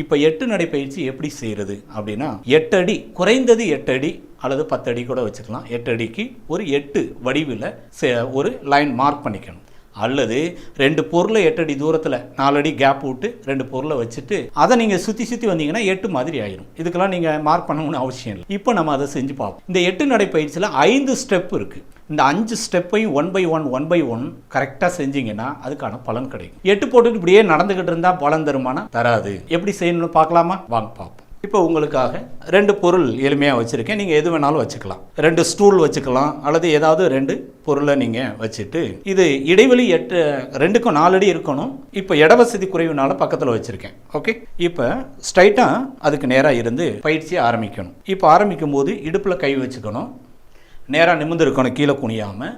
இப்போ 8 நடைப்பயிற்சி எப்படி செய்கிறது அப்படின்னா 8 அடி, குறைந்தது 8 அடி அல்லது 10 அடி கூட வச்சுக்கலாம். 8 அடிக்கு ஒரு 8 வடிவில் ஒரு லைன் மார்க் பண்ணிக்கணும். அல்லது 2 பொருளை 8 அடி தூரத்தில் 4 அடி கேப் விட்டு 2 பொருளை வச்சுட்டு அதை நீங்கள் சுற்றி வந்தீங்கன்னா 8 மாதிரி ஆயிரும். இதுக்கெல்லாம் நீங்கள் மார்க் பண்ணணும்னு அவசியம் இல்லை. இப்போ நம்ம அதை செஞ்சு பார்ப்போம். இந்த 8 நடைப்பயிற்சியில் 5 ஸ்டெப் இருக்குது. இந்த 5 ஸ்டெப்பையும் 1 by 1 கரெக்டாக செஞ்சீங்கன்னா அதுக்கான பலன் கிடைக்கும். 8 போட்டுட்டு இப்படியே நடந்துக்கிட்டு இருந்தால் பலன் தருமானா? தராது. எப்படி செய்யணும்னு பார்க்கலாமா? வாங்க பார்ப்போம். இப்போ உங்களுக்காக 2 பொருள் எளிமையாக வச்சுருக்கேன். நீங்கள் எது வேணாலும் வச்சுக்கலாம். 2 ஸ்டூல் வச்சுக்கலாம், அல்லது ஏதாவது 2 பொருளை நீங்கள் வச்சுட்டு, இது இடைவெளி 2க்கும் 4 அடி இருக்கணும். இப்போ இடவசதி குறைவுனால பக்கத்தில் வச்சுருக்கேன். ஓகே, இப்போ ஸ்ட்ரைட்டாக அதுக்கு நேராக இருந்து பயிற்சியை ஆரம்பிக்கணும். இப்போ ஆரம்பிக்கும் போது இடுப்பில் கை வச்சுக்கணும். நேராக நிமிர்ந்து இருக்கணும், கீழே குனியாமல்.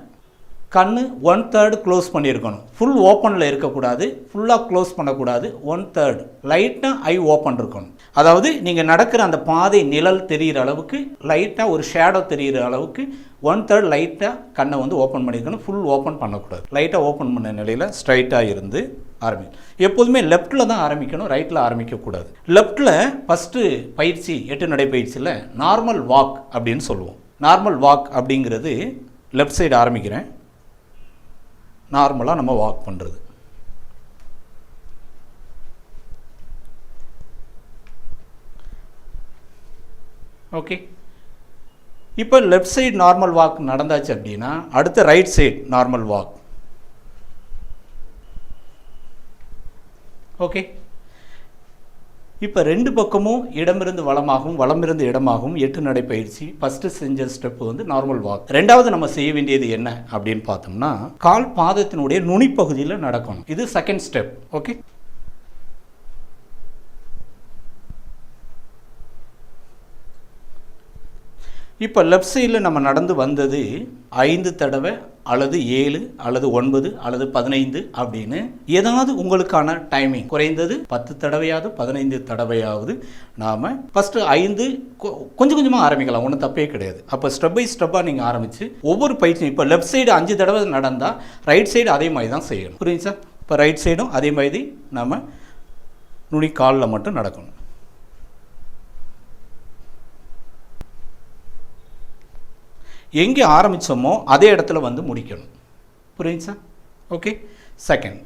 கண்ணு 1/3 க்ளோஸ் பண்ணியிருக்கணும். ஃபுல் ஓப்பனில் இருக்கக்கூடாது, ஃபுல்லாக க்ளோஸ் பண்ணக்கூடாது. 1/3 லைட்டாக ஐ ஓப்பன் இருக்கணும். அதாவது நீங்கள் நடக்கிற அந்த பாதை நிழல் தெரிகிற அளவுக்கு, லைட்டாக ஒரு ஷேடோ தெரிகிற அளவுக்கு 1/3 லைட்டாக கண்ணை ஓப்பன் பண்ணியிருக்கணும். ஃபுல் ஓப்பன் பண்ணக்கூடாது. லைட்டாக ஓப்பன் பண்ண நிலையில் ஸ்ட்ரைட்டாக இருந்து ஆரம்பிக்கணும். எப்போதுமே லெஃப்ட்டில் தான் ஆரம்பிக்கணும், ரைட்டில் ஆரம்பிக்கக்கூடாது. லெஃப்ட்டில் ஃபஸ்ட்டு பயிற்சி 8 நடைப்பயிற்சியில் நார்மல் வாக் அப்படின்னு சொல்லுவோம். நார்மல் வாக் அப்படிங்கிறது லெஃப்ட் சைடு ஆரம்பிக்கிறேன். நார்மலாக நம்ம வாக் பண்ணுறது. ஓகே, இப்போ லெஃப்ட் சைடு நார்மல் வாக் நடந்தாச்சு அப்படின்னா அடுத்த right side normal walk. Okay, இப்போ 2 பக்கமும் இடமிருந்து வலமாகவும் வலமிருந்து இடமாகவும் 8 நடைப்பயிற்சி. ஃபஸ்ட்டு செஞ்ச ஸ்டெப் நார்மல் வாக். ரெண்டாவது நம்ம செய்ய வேண்டியது என்ன அப்படின்னு பார்த்தோம்னா, கால் பாதத்தினுடைய நுனிப்பகுதியில் நடக்கணும். இது செகண்ட் ஸ்டெப். ஓகே, இப்போ லெஃப்ட் சைடில் நம்ம நடந்து வந்தது 5 தடவை அல்லது 7 அல்லது 9 அல்லது 15 அப்படின்னு ஏதாவது உங்களுக்கான டைமிங். குறைந்தது 10 தடவையாவது 15 தடவையாவது நாம் ஃபஸ்ட்டு 5 கொஞ்சம் கொஞ்சமாக ஆரம்பிக்கலாம், ஒன்றும் தப்பே கிடையாது. அப்போ ஸ்டெப் பை ஸ்டெப்பாக நீங்கள் ஆரம்பித்து ஒவ்வொரு பயிற்சியும், இப்போ லெஃப்ட் சைடு 5 தடவை நடந்தால் ரைட் சைடு அதே மாதிரி தான் செய்யணும். புரியுது சார்? இப்போ ரைட் சைடும் அதே மாதிரி நம்ம நுனி காலில் மட்டும் நடக்கணும். எங்கே ஆரம்பித்தோமோ அதே இடத்துல முடிக்கணும். புரியுது சார்? Okay, second